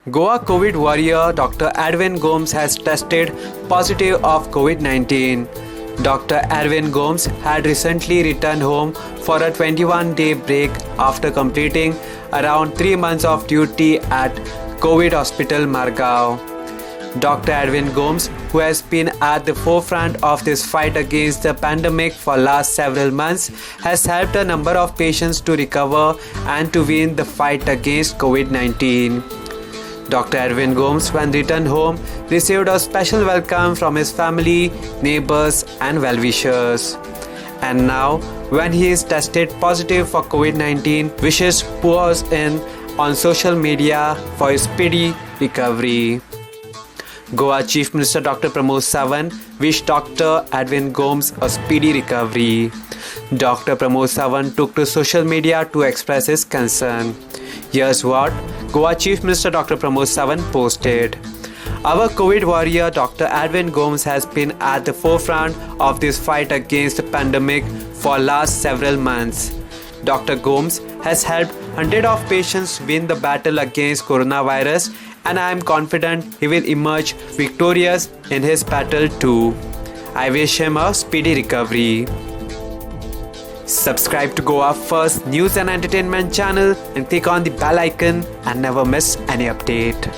Goa COVID warrior Dr. Edwin Gomes has tested positive of COVID-19. Dr. Edwin Gomes had recently returned home for a 21-day break after completing around 3 months of duty at COVID Hospital Margao. Dr. Edwin Gomes, who has been at the forefront of this fight against the pandemic for last several months, has helped a number of patients to recover and to win the fight against COVID-19. Dr. Edwin Gomes, when returned home, received a special welcome from his family, neighbors and well-wishers. And now, when he is tested positive for COVID-19, wishes pours in on social media for his speedy recovery. Goa Chief Minister Dr. Pramod Sawant wished Dr. Edwin Gomes a speedy recovery. Dr. Pramod Sawant took to social media to express his concern. Here's what Goa Chief Minister Dr. Pramod Sawant posted. Our COVID warrior Dr. Edwin Gomes has been at the forefront of this fight against the pandemic for last several months. Dr. Gomes has helped hundreds of patients win the battle against coronavirus, and I am confident he will emerge victorious in his battle too. I wish him a speedy recovery. Subscribe to Goa First News and Entertainment channel and click on the bell icon and never miss any update.